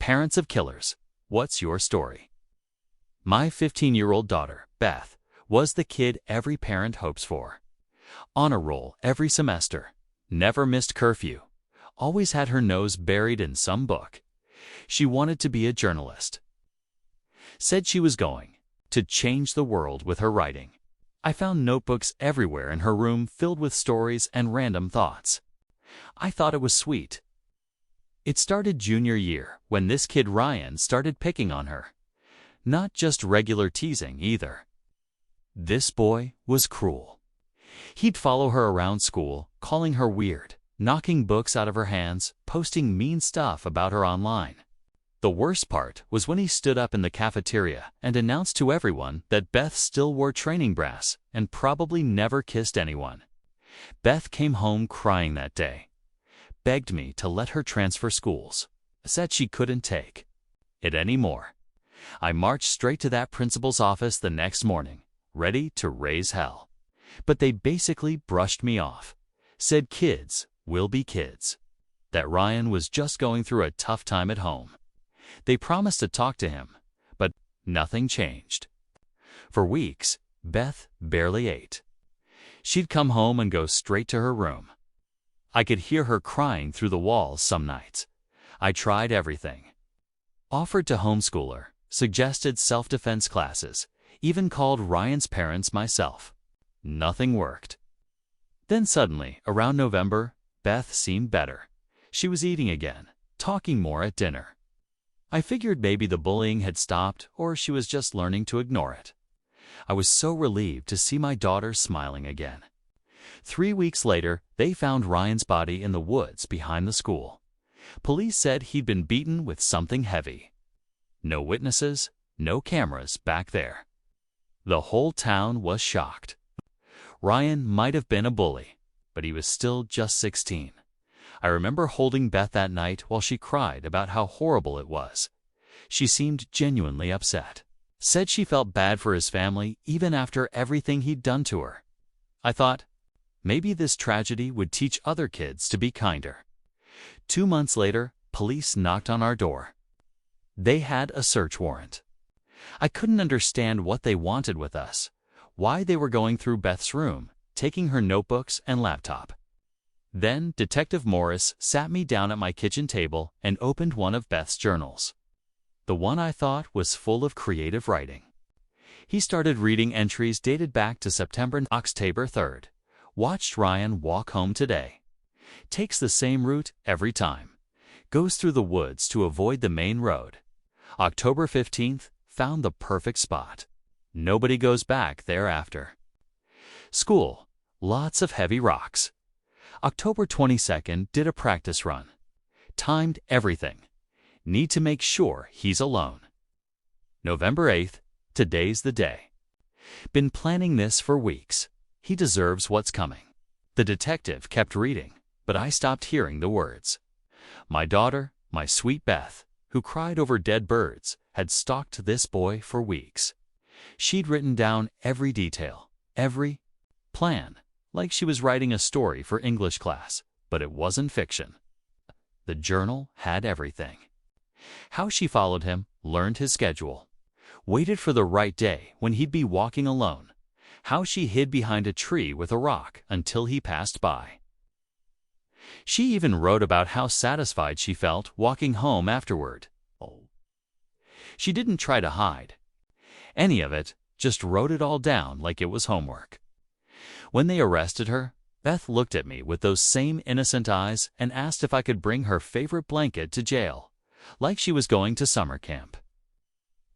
Parents of killers, what's your story? My 15-year-old daughter, Beth, was the kid every parent hopes for. Honor roll every semester, never missed curfew, always had her nose buried in some book. She wanted to be a journalist. Said she was going to change the world with her writing. I found notebooks everywhere in her room filled with stories and random thoughts. I thought it was sweet. It started junior year when this kid Ryan started picking on her. Not just regular teasing either. This boy was cruel. He'd follow her around school, calling her weird, knocking books out of her hands, posting mean stuff about her online. The worst part was when he stood up in the cafeteria and announced to everyone that Beth still wore training brass and probably never kissed anyone. Beth came home crying that day, begged me to let her transfer schools, said she couldn't take it anymore. I marched straight to that principal's office the next morning, ready to raise hell. But they basically brushed me off, said kids will be kids, that Ryan was just going through a tough time at home. They promised to talk to him, but nothing changed. For weeks, Beth barely ate. She'd come home and go straight to her room. I could hear her crying through the walls some nights. I tried everything. Offered to homeschool her, suggested self-defense classes, even called Ryan's parents myself. Nothing worked. Then suddenly, around November, Beth seemed better. She was eating again, talking more at dinner. I figured maybe the bullying had stopped or she was just learning to ignore it. I was so relieved to see my daughter smiling again. 3 weeks later, they found Ryan's body in the woods behind the school. Police said he'd been beaten with something heavy. No witnesses, no cameras back there. The whole town was shocked. Ryan might have been a bully, but he was still just 16. I remember holding Beth that night while she cried about how horrible it was. She seemed genuinely upset. Said she felt bad for his family even after everything he'd done to her. I thought, maybe this tragedy would teach other kids to be kinder. 2 months later, police knocked on our door. They had a search warrant. I couldn't understand what they wanted with us, why they were going through Beth's room, taking her notebooks and laptop. Then Detective Morris sat me down at my kitchen table and opened one of Beth's journals. The one I thought was full of creative writing. He started reading entries dated back to September and October 3rd. Watched Ryan walk home today. Takes the same route every time. Goes through the woods to avoid the main road. October 15th, found the perfect spot. Nobody goes back thereafter. School, lots of heavy rocks. October 22nd, did a practice run. Timed everything. Need to make sure he's alone. November 8th, today's the day. Been planning this for weeks. He deserves what's coming. The detective kept reading, but I stopped hearing the words. My daughter, my sweet Beth, who cried over dead birds, had stalked this boy for weeks. She'd written down every detail, every plan, like she was writing a story for English class, but it wasn't fiction. The journal had everything. How she followed him, learned his schedule, waited for the right day when he'd be walking alone, how she hid behind a tree with a rock until he passed by. She even wrote about how satisfied she felt walking home afterward. She didn't try to hide any of it, just wrote it all down like it was homework. When they arrested her, Beth looked at me with those same innocent eyes and asked if I could bring her favorite blanket to jail, like she was going to summer camp.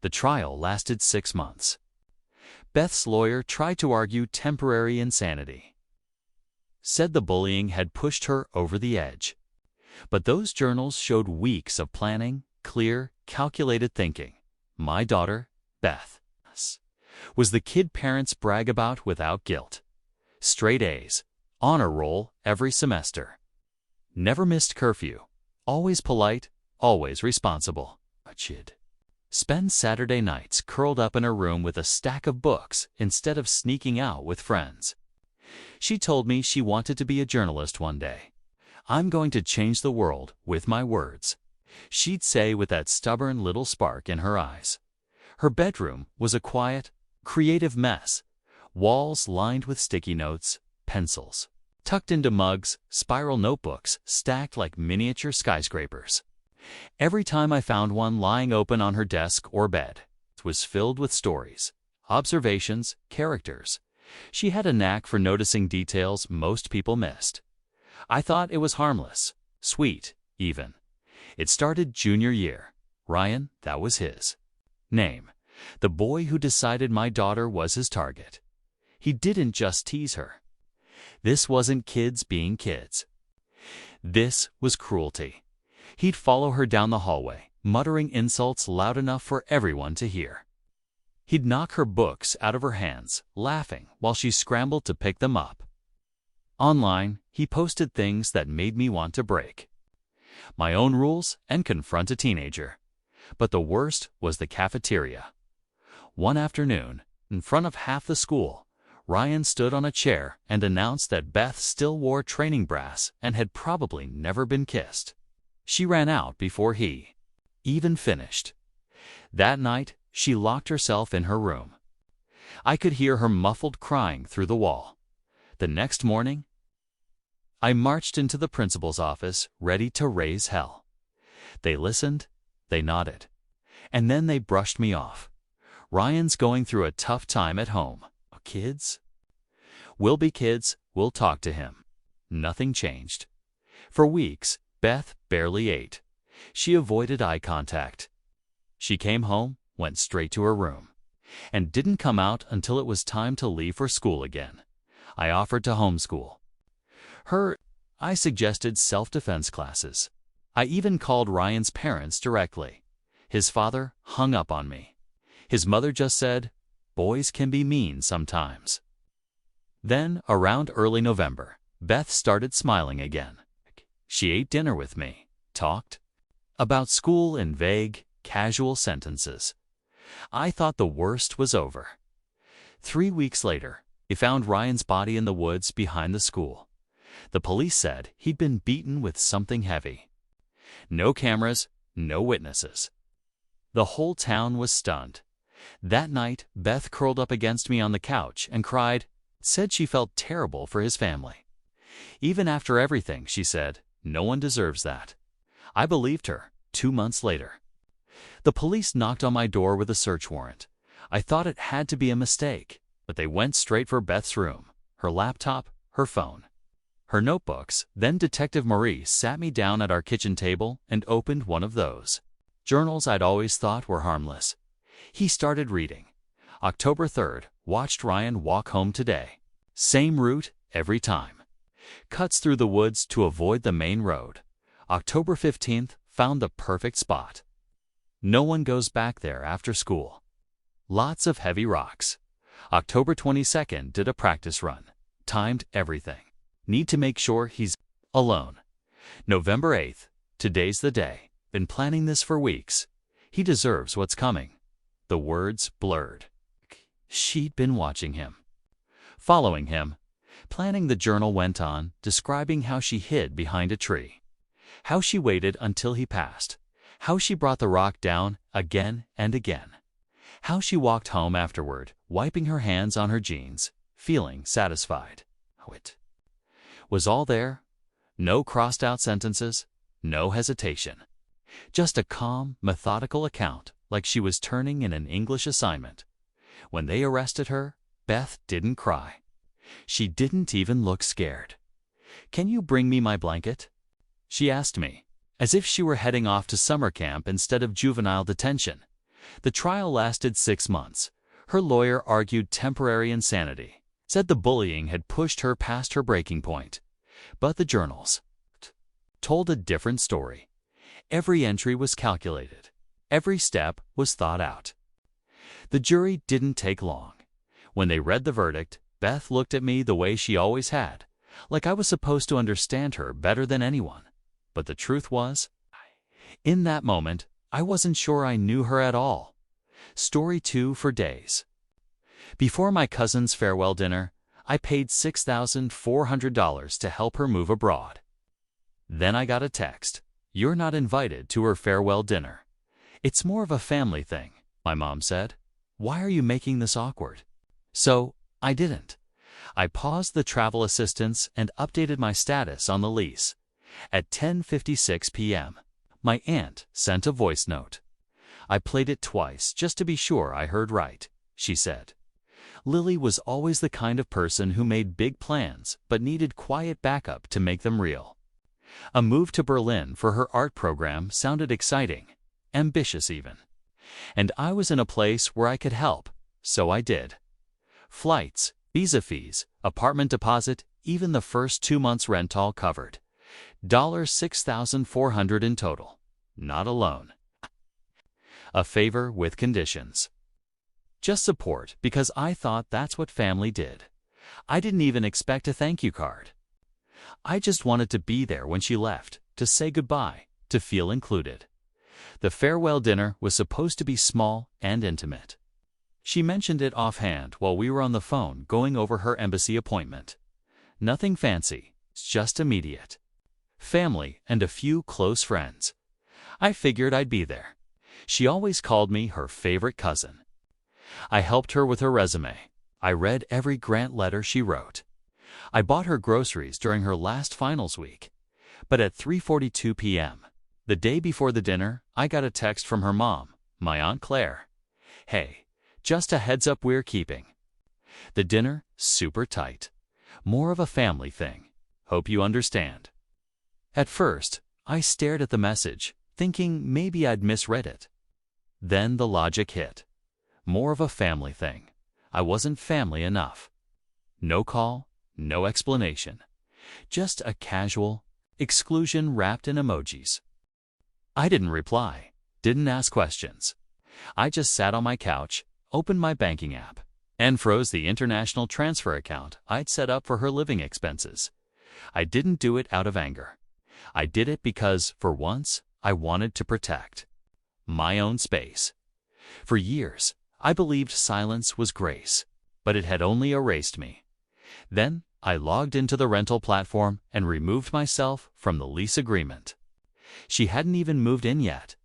The trial lasted 6 months. Beth's lawyer tried to argue temporary insanity. Said the bullying had pushed her over the edge. But those journals showed weeks of planning, clear, calculated thinking. My daughter, Beth, was the kid parents brag about without guilt. Straight A's, honor roll every semester. Never missed curfew, always polite, always responsible. Spend Saturday nights curled up in her room with a stack of books instead of sneaking out with friends. She told me she wanted to be a journalist one day. I'm going to change the world with my words. She'd say with that stubborn little spark in her eyes. Her bedroom was a quiet, creative mess. Walls lined with sticky notes, pencils, tucked into mugs, spiral notebooks stacked like miniature skyscrapers. Every time I found one lying open on her desk or bed, it was filled with stories, observations, characters. She had a knack for noticing details most people missed. I thought it was harmless, sweet, even. It started junior year. Ryan, that was his name. The boy who decided my daughter was his target. He didn't just tease her. This wasn't kids being kids. This was cruelty. He'd follow her down the hallway, muttering insults loud enough for everyone to hear. He'd knock her books out of her hands, laughing while she scrambled to pick them up. Online, he posted things that made me want to break my own rules and confront a teenager. But the worst was the cafeteria. One afternoon, in front of half the school, Ryan stood on a chair and announced that Beth still wore training brass and had probably never been kissed. She ran out before he even finished. That night, she locked herself in her room. I could hear her muffled crying through the wall. The next morning, I marched into the principal's office, ready to raise hell. They listened, they nodded, and then they brushed me off. Ryan's going through a tough time at home. Kids? We'll be kids, we'll talk to him. Nothing changed. For weeks, Beth barely ate. She avoided eye contact. She came home, went straight to her room, and didn't come out until it was time to leave for school again. I offered to homeschool her. I suggested self-defense classes. I even called Ryan's parents directly. His father hung up on me. His mother just said, "Boys can be mean sometimes." Then, around early November, Beth started smiling again. She ate dinner with me, talked about school in vague, casual sentences. I thought the worst was over. 3 weeks later, they found Ryan's body in the woods behind the school. The police said he'd been beaten with something heavy. No cameras, no witnesses. The whole town was stunned. That night, Beth curled up against me on the couch and cried, said she felt terrible for his family. Even after everything, she said, no one deserves that. I believed her. 2 months later, the police knocked on my door with a search warrant. I thought it had to be a mistake, but they went straight for Beth's room, her laptop, her phone, her notebooks. Then Detective Maurice sat me down at our kitchen table and opened one of those journals I'd always thought were harmless. He started reading. October 3rd, watched Ryan walk home today. Same route every time. Cuts through the woods to avoid the main road. October 15th, found the perfect spot. No one goes back there after school. Lots of heavy rocks. October 22nd, did a practice run. Timed everything. Need to make sure he's alone. November 8th, today's the day. Been planning this for weeks. He deserves what's coming. The words blurred. She'd been watching him, following him. Planning the journal went on, describing how she hid behind a tree, how she waited until he passed, how she brought the rock down again and again, how she walked home afterward, wiping her hands on her jeans, feeling satisfied. It was all there. No crossed-out sentences, no hesitation. Just a calm, methodical account, like she was turning in an English assignment. When they arrested her, Beth didn't cry. She didn't even look scared. "Can you bring me my blanket?" she asked me, as if she were heading off to summer camp instead of juvenile detention. The trial lasted 6 months. Her lawyer argued temporary insanity, said the bullying had pushed her past her breaking point. But the journals told a different story. Every entry was calculated. Every step was thought out. The jury didn't take long. When they read the verdict, Beth looked at me the way she always had, like I was supposed to understand her better than anyone. But the truth was, in that moment, I wasn't sure I knew her at all. Story 2 for days. Before my cousin's farewell dinner, I paid $6,400 to help her move abroad. Then I got a text. You're not invited to her farewell dinner. It's more of a family thing, my mom said. Why are you making this awkward? So, I didn't. I paused the travel assistance and updated my status on the lease. At 10:56 p.m., my aunt sent a voice note. I played it twice just to be sure I heard right, she said. Lily was always the kind of person who made big plans but needed quiet backup to make them real. A move to Berlin for her art program sounded exciting, ambitious even. And I was in a place where I could help, so I did. Flights, visa fees, apartment deposit, even the first 2 months' rent all covered. $6,400 in total. Not alone. A favor with conditions. Just support because I thought that's what family did. I didn't even expect a thank you card. I just wanted to be there when she left, to say goodbye, to feel included. The farewell dinner was supposed to be small and intimate. She mentioned it offhand while we were on the phone going over her embassy appointment. Nothing fancy, just immediate. Family and a few close friends. I figured I'd be there. She always called me her favorite cousin. I helped her with her resume. I read every grant letter she wrote. I bought her groceries during her last finals week. But at 3:42 p.m., the day before the dinner, I got a text from her mom, my Aunt Claire. Hey, just a heads up we're keeping. The dinner, super tight. More of a family thing. Hope you understand. At first, I stared at the message, thinking maybe I'd misread it. Then the logic hit. More of a family thing. I wasn't family enough. No call, no explanation. Just a casual exclusion wrapped in emojis. I didn't reply, didn't ask questions. I just sat on my couch, opened my banking app, and froze the international transfer account I'd set up for her living expenses. I didn't do it out of anger. I did it because, for once, I wanted to protect my own space. For years, I believed silence was grace, but it had only erased me. Then, I logged into the rental platform and removed myself from the lease agreement. She hadn't even moved in yet.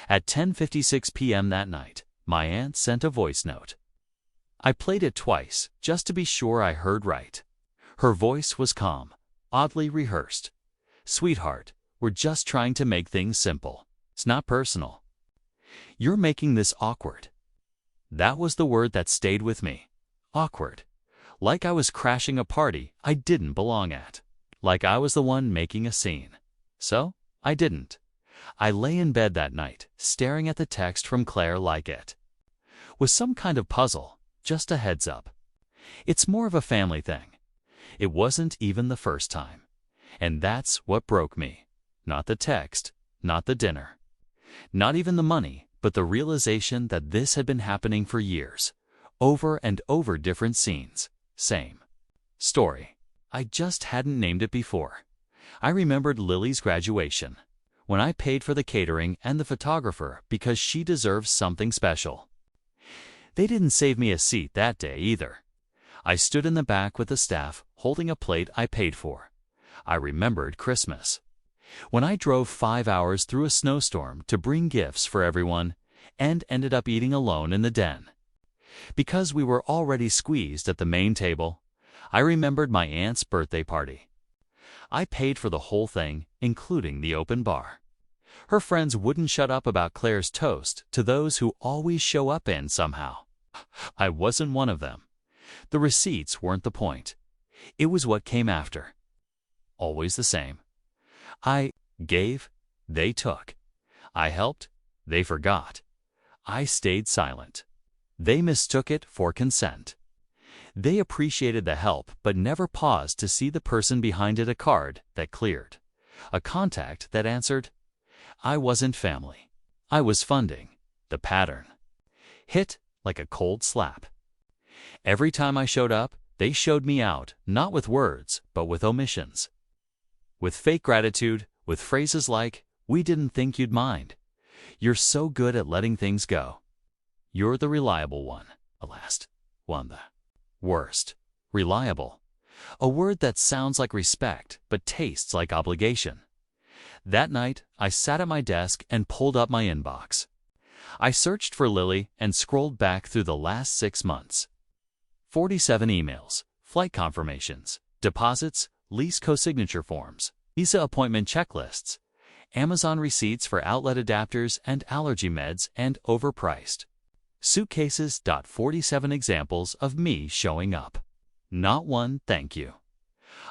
At 10:56 p.m. that night, my aunt sent a voice note. I played it twice, just to be sure I heard right. Her voice was calm, oddly rehearsed. Sweetheart, we're just trying to make things simple. It's not personal. You're making this awkward. That was the word that stayed with me. Awkward. Like I was crashing a party I didn't belong at. Like I was the one making a scene. So, I didn't. I lay in bed that night, staring at the text from Claire like it was some kind of puzzle, just a heads up. It's more of a family thing. It wasn't even the first time. And that's what broke me. Not the text, not the dinner. Not even the money, but the realization that this had been happening for years. Over and over different scenes. Same story. I just hadn't named it before. I remembered Lily's graduation, when I paid for the catering and the photographer because she deserves something special. They didn't save me a seat that day either. I stood in the back with the staff, holding a plate I paid for. I remembered Christmas, when I drove 5 hours through a snowstorm to bring gifts for everyone and ended up eating alone in the den. Because we were already squeezed at the main table, I remembered my aunt's birthday party. I paid for the whole thing, including the open bar. Her friends wouldn't shut up about Claire's toast to those who always show up in somehow. I wasn't one of them. The receipts weren't the point. It was what came after. Always the same. I gave, they took. I helped, they forgot. I stayed silent. They mistook it for consent. They appreciated the help but never paused to see the person behind it, a card that cleared, a contact that answered. I wasn't family. I was funding. The pattern hit like a cold slap. Every time I showed up, they showed me out, not with words, but with omissions. With fake gratitude, with phrases like, "We didn't think you'd mind. You're so good at letting things go. You're the reliable one." The last one, the worst. Reliable. A word that sounds like respect, but tastes like obligation. That night, I sat at my desk and pulled up my inbox. I searched for Lily and scrolled back through the last 6 months. 47 emails, flight confirmations, deposits, lease co-signature forms, visa appointment checklists, Amazon receipts for outlet adapters and allergy meds, and overpriced suitcases. 47 examples of me showing up. Not one thank you.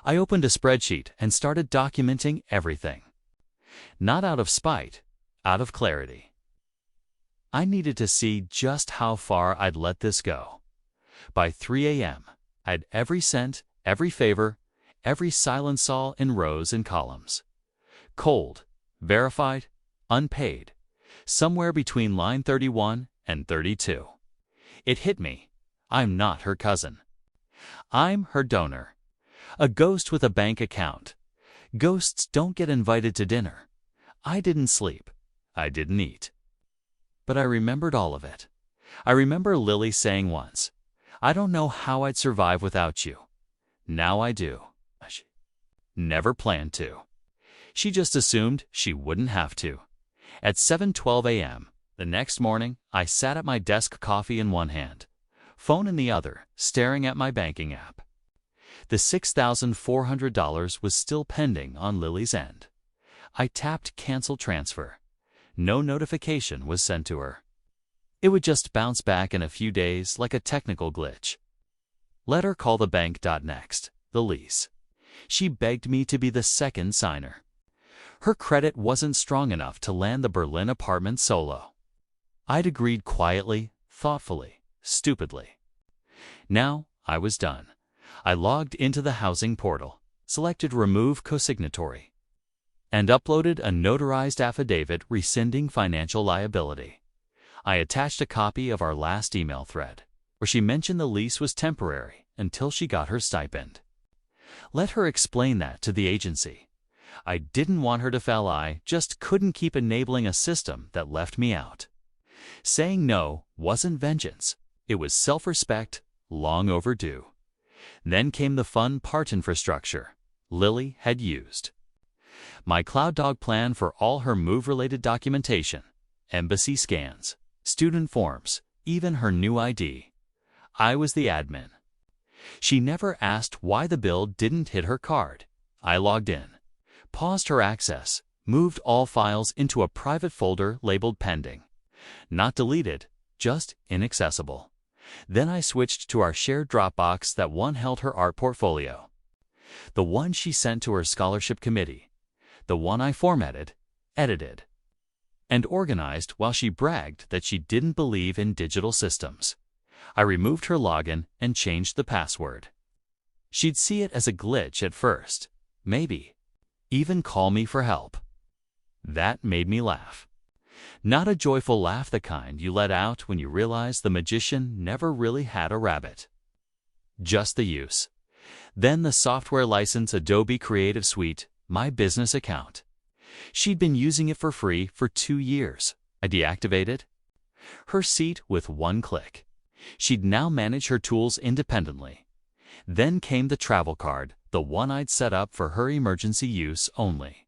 I opened a spreadsheet and started documenting everything. Not out of spite, out of clarity. I needed to see just how far I'd let this go. By 3 a.m., I had every cent, every favor, every silent sol in rows and columns. Cold, verified, unpaid, somewhere between line 31 and 32. It hit me. I'm not her cousin. I'm her donor. A ghost with a bank account. Ghosts don't get invited to dinner. I didn't sleep. I didn't eat. But I remembered all of it. I remember Lily saying once, "I don't know how I'd survive without you." Now I do. She never planned to. She just assumed she wouldn't have to. At 7:12 a.m., the next morning, I sat at my desk, coffee in one hand, phone in the other, staring at my banking app. The $6,400 was still pending on Lily's end. I tapped cancel transfer. No notification was sent to her. It would just bounce back in a few days like a technical glitch. Let her call the bank. Next, the lease. She begged me to be the second signer. Her credit wasn't strong enough to land the Berlin apartment solo. I'd agreed quietly, thoughtfully, stupidly. Now I was done. I logged into the housing portal, selected Remove Co-Signatory, and uploaded a notarized affidavit rescinding financial liability. I attached a copy of our last email thread, where she mentioned the lease was temporary until she got her stipend. Let her explain that to the agency. I didn't want her to fail. I just couldn't keep enabling a system that left me out. Saying no wasn't vengeance. It was self-respect, long overdue. Then came the fun part: infrastructure. Lily had used my CloudDog plan for all her move-related documentation, embassy scans, student forms, even her new ID. I was the admin. She never asked why the bill didn't hit her card. I logged in, paused her access, moved all files into a private folder labeled pending. Not deleted, just inaccessible. Then I switched to our shared Dropbox. That one held her art portfolio, the one she sent to her scholarship committee, the one I formatted, edited, and organized while she bragged that she didn't believe in digital systems. I removed her login and changed the password. She'd see it as a glitch at first, maybe even call me for help. That made me laugh. Not a joyful laugh, the kind you let out when you realize the magician never really had a rabbit. Just the use. Then the software license, Adobe Creative Suite, my business account. She'd been using it for free for 2 years. I deactivated her seat with one click. She'd now manage her tools independently. Then came the travel card, the one I'd set up for her emergency use only.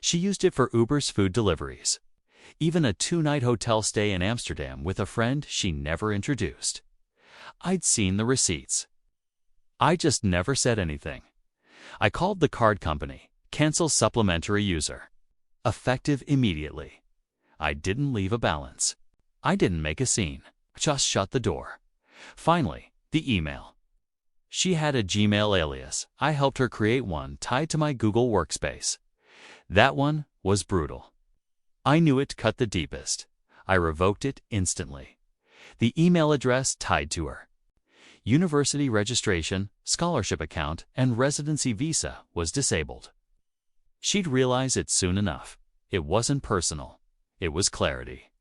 She used it for Uber's food deliveries. Even a 2-night hotel stay in Amsterdam with a friend she never introduced. I'd seen the receipts. I just never said anything. I called the card company, cancel supplementary user. Effective immediately. I didn't leave a balance. I didn't make a scene. Just shut the door. Finally, the email. She had a Gmail alias. I helped her create one tied to my Google Workspace. That one was brutal. I knew it cut the deepest. I revoked it instantly. The email address tied to her university registration, scholarship account, and residency visa was disabled. She'd realize it soon enough. It wasn't personal. It was clarity.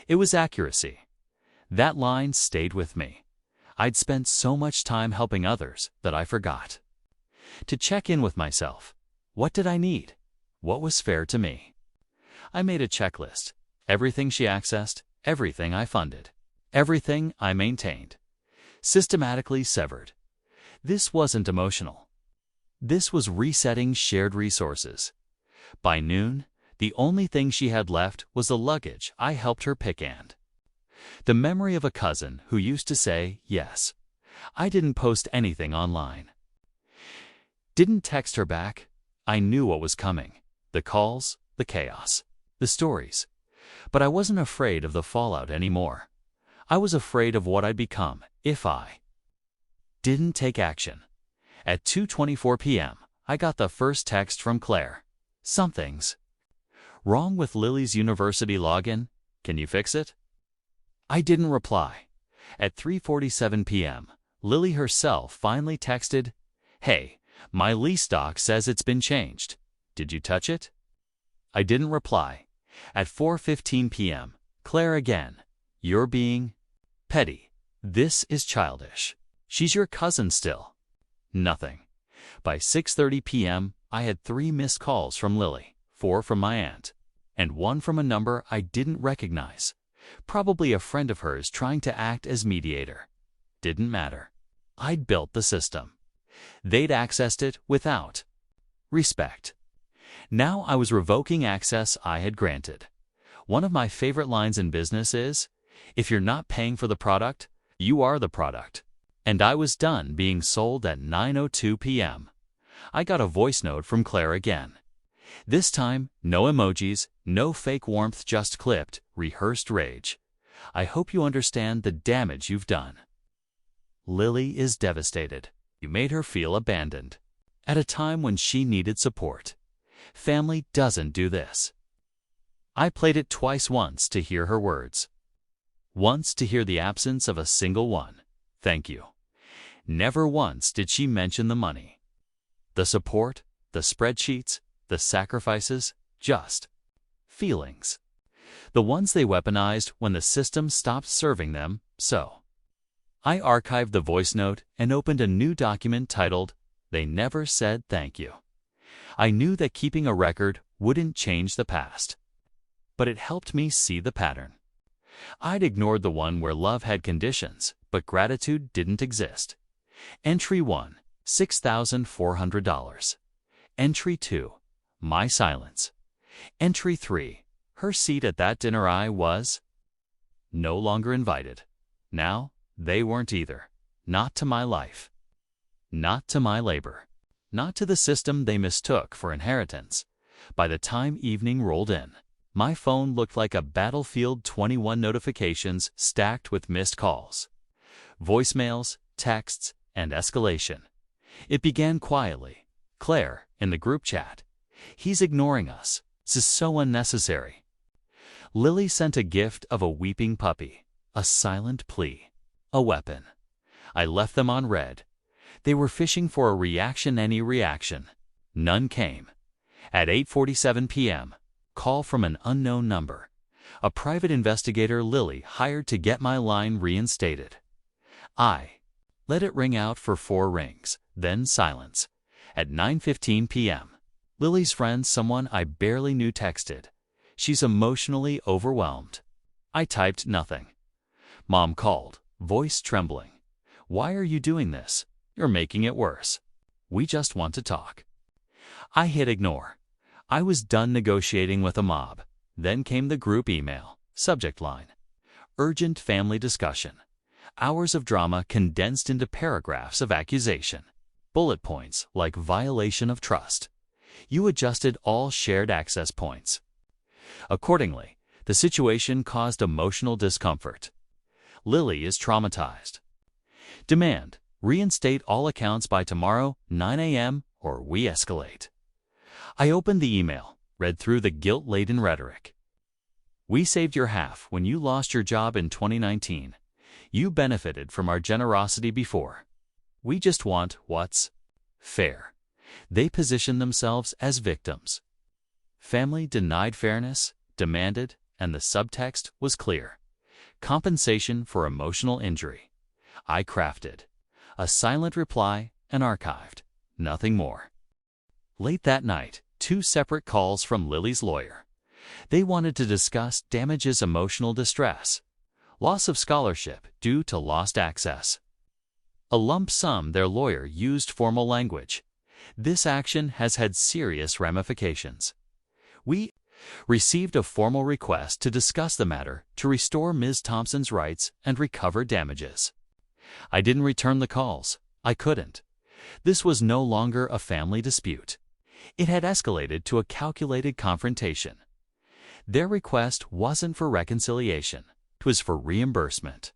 It was accuracy. That line stayed with me. I'd spent so much time helping others that I forgot to check in with myself. What did I need? What was fair to me? I made a checklist. Everything she accessed, everything I funded, everything I maintained. Systematically severed. This wasn't emotional. This was resetting shared resources. By noon, The only thing she had left was the luggage I helped her pick and the memory of a cousin who used to say, yes, I didn't post anything online. Didn't text her back. I knew what was coming. The calls, the chaos, the stories. But I wasn't afraid of the fallout anymore. I was afraid of what I'd become if I didn't take action. At 2:24 p.m., I got the first text from Claire. Something's wrong with Lily's university login. Can you fix it? I didn't reply. At 3:47 p.m., Lily herself finally texted, Hey, my lease doc says it's been changed. Did you touch it? I didn't reply. At 4:15 p.m., Claire again. You're being petty. This is childish. She's your cousin still. Nothing. By 6:30 p.m., I had 3 missed calls from Lily, 4 from my aunt, and 1 from a number I didn't recognize. Probably a friend of hers trying to act as mediator. Didn't matter. I'd built the system. They'd accessed it without respect. Now I was revoking access I had granted. One of my favorite lines in business is, if you're not paying for the product, you are the product. And I was done being sold at 9:02 p.m. I got a voice note from Claire again. This time, no emojis, no fake warmth, just clipped, rehearsed rage. I hope you understand the damage you've done. Lily is devastated. You made her feel abandoned. At a time when she needed support. Family doesn't do this. I played it twice, once to hear her words. Once to hear the absence of a single one. Thank you. Never once did she mention the money. The support, the spreadsheets, the sacrifices, just feelings. The ones they weaponized when the system stopped serving them, so. I archived the voice note and opened a new document titled, They Never Said Thank You. I knew that keeping a record wouldn't change the past. But it helped me see the pattern. I'd ignored the one where love had conditions, but gratitude didn't exist. Entry 1, $6,400. Entry 2, my silence. Entry 3, her seat at that dinner I was no longer invited. Now, they weren't either. Not to my life. Not to my labor. Not to the system they mistook for inheritance. By the time evening rolled in, my phone looked like a Battlefield 21 notifications stacked with missed calls, voicemails, texts, and escalation. It began quietly. Claire, in the group chat. He's ignoring us. This is so unnecessary. Lily sent a gift of a weeping puppy, a silent plea, a weapon. I left them on red. They were fishing for a reaction, any reaction. None came. At 8:47 p.m., call from an unknown number. A private investigator Lily hired to get my line reinstated. I let it ring out for 4 rings, then silence. At 9:15 p.m., Lily's friend, someone I barely knew, texted. She's emotionally overwhelmed. I typed nothing. Mom called, voice trembling. Why are you doing this? You're making it worse. We just want to talk. I hit ignore. I was done negotiating with a mob. Then came the group email. Subject line: urgent family discussion. Hours of drama condensed into paragraphs of accusation. Bullet points like violation of trust. You adjusted all shared access points. Accordingly, the situation caused emotional discomfort. Lily is traumatized. Demand: reinstate all accounts by tomorrow, 9 a.m., or we escalate. I opened the email, read through the guilt-laden rhetoric. We saved your half when you lost your job in 2019. You benefited from our generosity before. We just want what's fair. They position themselves as victims. Family denied fairness, demanded, and the subtext was clear. Compensation for emotional injury. I crafted a silent reply and archived. Nothing more. Late that night, 2 separate calls from Lily's lawyer. They wanted to discuss damages, emotional distress, loss of scholarship due to lost access. A lump sum. Their lawyer used formal language. This action has had serious ramifications. We Received a formal request to discuss the matter to restore Ms. Thompson's rights and recover damages. I didn't return the calls. I couldn't. This was no longer a family dispute. It had escalated to a calculated confrontation. Their request wasn't for reconciliation. It was for reimbursement.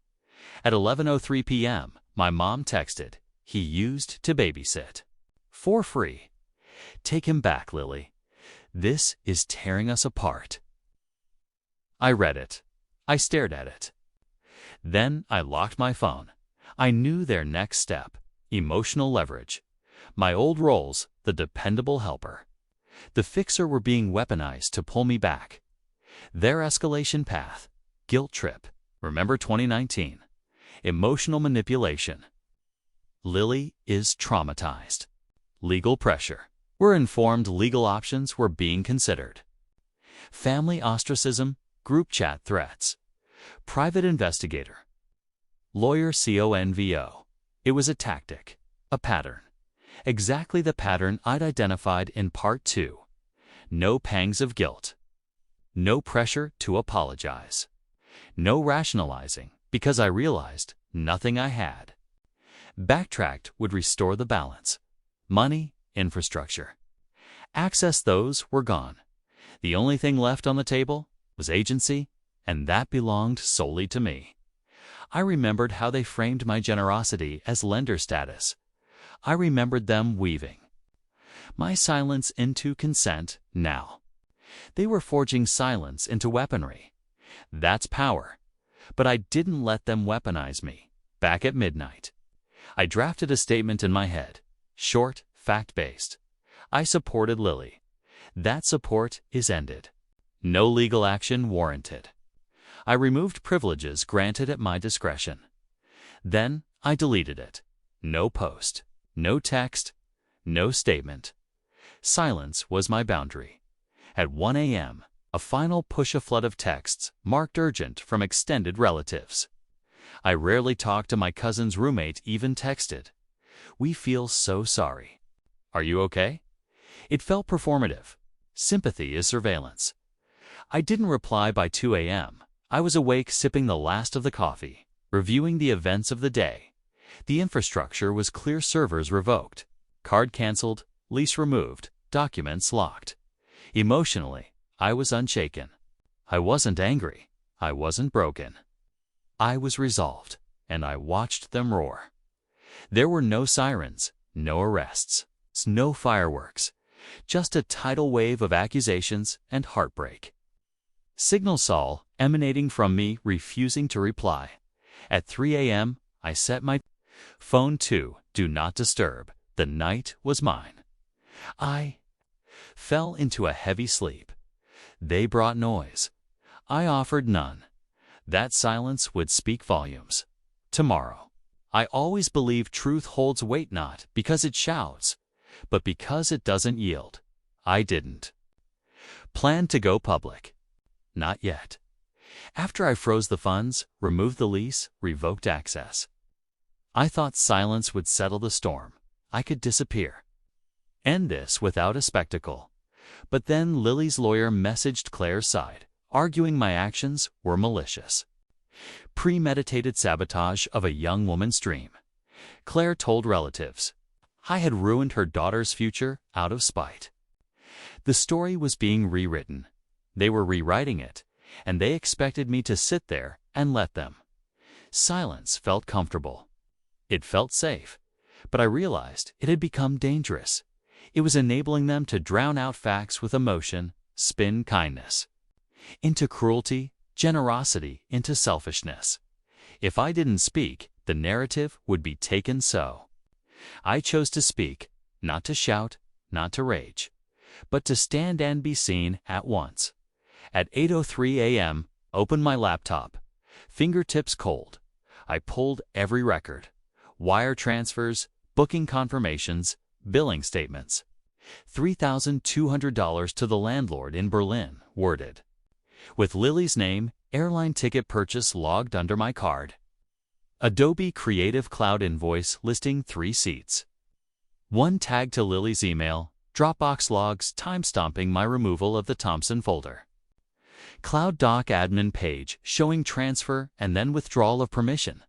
At 11:03 p.m., my mom texted, "He used to babysit. For free. Take him back, Lily. This is tearing us apart." I read it. I stared at it. Then I locked my phone. I knew their next step: emotional leverage. My old roles, the dependable helper. The fixer, were being weaponized to pull me back. Their escalation path: guilt trip. Remember 2019. Emotional manipulation. Lily is traumatized. Legal pressure. We're informed legal options were being considered. Family ostracism, group chat threats. Private investigator. Lawyer CONVO. It was a tactic, a pattern. Exactly the pattern I'd identified in Part 2. No pangs of guilt. No pressure to apologize. No rationalizing, because I realized nothing I had backtracked would restore the balance. Money, infrastructure. Access, those were gone. The only thing left on the table was agency, and that belonged solely to me. I remembered how they framed my generosity as lender status. I remembered them weaving my silence into consent now. They were forging silence into weaponry. That's power. But I didn't let them weaponize me. Back at midnight, I drafted a statement in my head. Short, fact-based. I supported Lily. That support is ended. No legal action warranted. I removed privileges granted at my discretion. Then I deleted it. No post, no text, no statement. Silence was my boundary. At 1 a.m., a final push-a-flood of texts marked urgent from extended relatives. I rarely talked to my cousin's roommate, even texted, "We feel so sorry. Are you okay?" It felt performative. Sympathy is surveillance. I didn't reply by 2 a.m. I was awake, sipping the last of the coffee, reviewing the events of the day. The infrastructure was clear: servers revoked, card canceled, lease removed, documents locked. Emotionally, I was unshaken. I wasn't angry. I wasn't broken. I was resolved, and I watched them roar. There were no sirens, no arrests, no fireworks, just a tidal wave of accusations and heartbreak. Signal Sol emanating from me, refusing to reply. At 3 a.m., I set my phone to Do Not Disturb. The night was mine. I fell into a heavy sleep. They brought noise. I offered none. That silence would speak volumes. Tomorrow. I always believe truth holds weight, not because it shouts, but because it doesn't yield. I didn't plan to go public. Not yet. After I froze the funds, removed the lease, revoked access, I thought silence would settle the storm. I could disappear. End this without a spectacle. But then Lily's lawyer messaged Claire's side, arguing my actions were malicious. Premeditated sabotage of a young woman's dream. Claire told relatives I had ruined her daughter's future out of spite. The story was being rewritten. They were rewriting it, and they expected me to sit there and let them. Silence felt comfortable. It felt safe, but I realized it had become dangerous. It was enabling them to drown out facts with emotion, spin kindness into cruelty, generosity into selfishness. If I didn't speak, the narrative would be taken so. I chose to speak, not to shout, not to rage, but to stand and be seen at once. At 8:03 a.m., opened my laptop, fingertips cold. I pulled every record: wire transfers, booking confirmations, billing statements. $3,200 to the landlord in Berlin, worded. With Lily's name, airline ticket purchase logged under my card. Adobe Creative Cloud invoice listing 3 seats. One tag to Lily's email, Dropbox logs time-stamping my removal of the Thompson folder. Cloud Doc admin page showing transfer and then withdrawal of permission.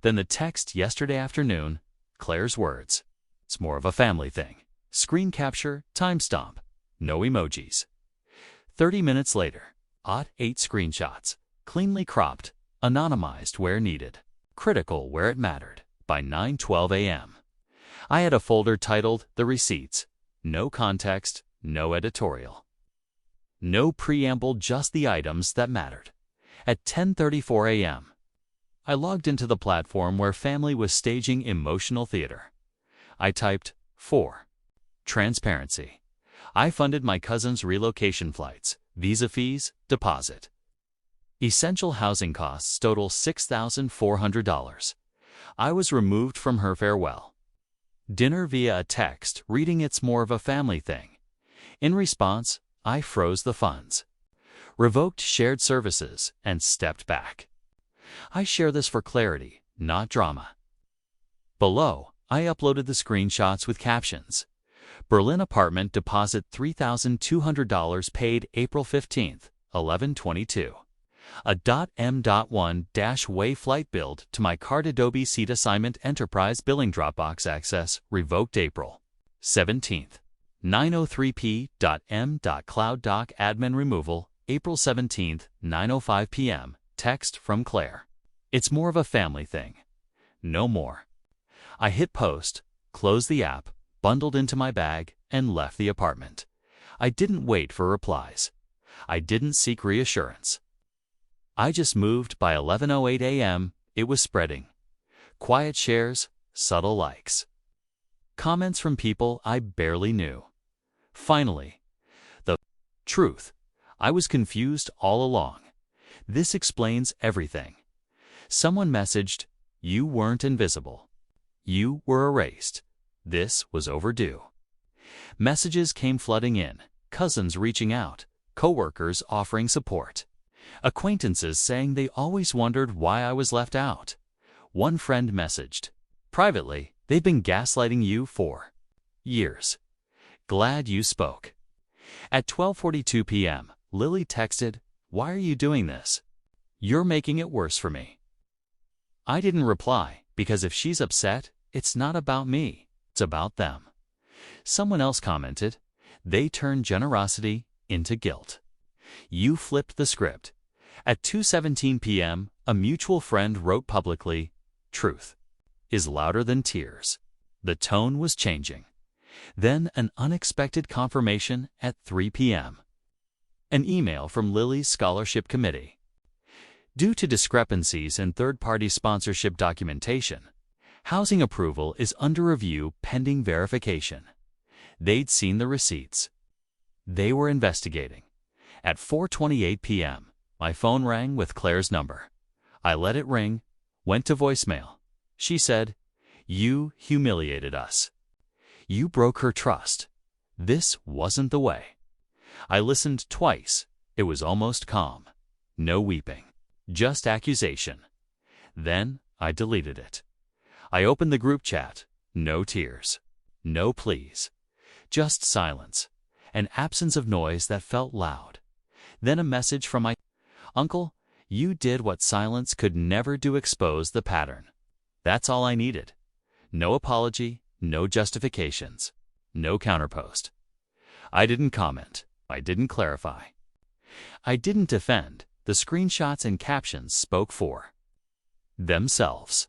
Then the text yesterday afternoon, Claire's words. It's more of a family thing. Screen capture, timestamp. No emojis. 30 minutes later, 8 screenshots. Cleanly cropped, anonymized where needed. Critical where it mattered. By 9:12 a.m. I had a folder titled The Receipts. No context, no editorial. No preamble, just the items that mattered. At 10:34 a.m., I logged into the platform where family was staging emotional theater. I typed 4. Transparency. I funded my cousin's relocation flights, visa fees, deposit. Essential housing costs total $6,400. I was removed from her farewell. Dinner via a text reading it's more of a family thing. In response, I froze the funds, revoked shared services, and stepped back. I share this for clarity, not drama. Below, I uploaded the screenshots with captions. Berlin apartment deposit $3,200 paid April 15th, 11:22. A .m.1-way flight billed to my card. Adobe Seat assignment enterprise billing Dropbox access revoked April 17th. 9:03 p.m. Cloud Doc admin removal April 17th, 9:05 p.m. Text from Claire. It's more of a family thing. No more. I hit post, closed the app, bundled into my bag, and left the apartment. I didn't wait for replies. I didn't seek reassurance. I just moved. By 11:08 a.m., it was spreading. Quiet shares, subtle likes. Comments from people I barely knew. Finally, the truth. I was confused all along. This explains everything. Someone messaged, "You weren't invisible. You were erased. This was overdue." Messages came flooding in, cousins reaching out, coworkers offering support, acquaintances saying they always wondered why I was left out. One friend messaged, privately, "They've been gaslighting you for years. Glad you spoke." At 12:42 p.m., Lily texted, "Why are you doing this? You're making it worse for me." I didn't reply, because if she's upset, it's not about me, it's about them. Someone else commented, "They turned generosity into guilt. You flipped the script." At 2:17 p.m., a mutual friend wrote publicly, "Truth is louder than tears." The tone was changing. Then an unexpected confirmation at 3 p.m. An email from Lily's scholarship committee. Due to discrepancies in third-party sponsorship documentation, housing approval is under review pending verification. They'd seen the receipts. They were investigating. At 4:28 p.m., my phone rang with Claire's number. I let it ring, went to voicemail. She said, "You humiliated us. You broke her trust. This wasn't the way." I listened twice. It was almost calm. No weeping. Just accusation. Then I deleted it. I opened the group chat. No tears. No pleas. Just silence. An absence of noise that felt loud. Then a message from my uncle, "You did what silence could never do. Expose the pattern." That's all I needed. No apology, no justifications, no counterpost. I didn't comment. I didn't clarify. I didn't defend. The screenshots and captions spoke for themselves.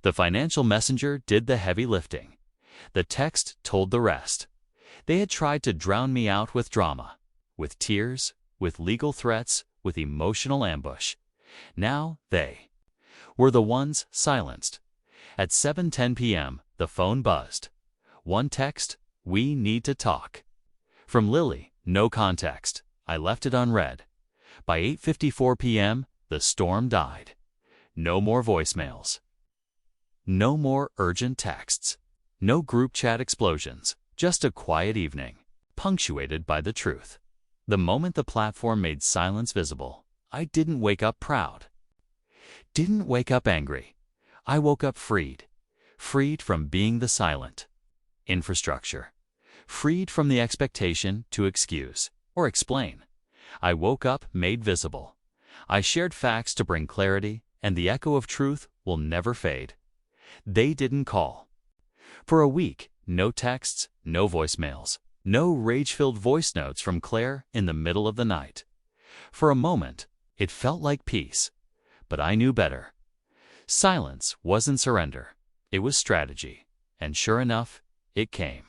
The financial messenger did the heavy lifting. The text told the rest. They had tried to drown me out with drama, with tears, with legal threats, with emotional ambush. Now they were the ones silenced. At 7:10 p.m., the phone buzzed. One text, "We need to talk." From Lily, no context. I left it unread. By 8:54 p.m., the storm died. No more voicemails. No more urgent texts. No group chat explosions. Just a quiet evening, punctuated by the truth. The moment the platform made silence visible, I didn't wake up proud. Didn't wake up angry. I woke up freed. Freed from being the silent infrastructure. freed from the expectation to excuse or explain. I woke up made visible. I shared facts to bring clarity, and the echo of truth will never fade. They didn't call. For a week, no texts, no voicemails, no rage-filled voice notes from Claire in the middle of the night. For a moment, it felt like peace, but I knew better. Silence wasn't surrender, it was strategy, and sure enough, it came.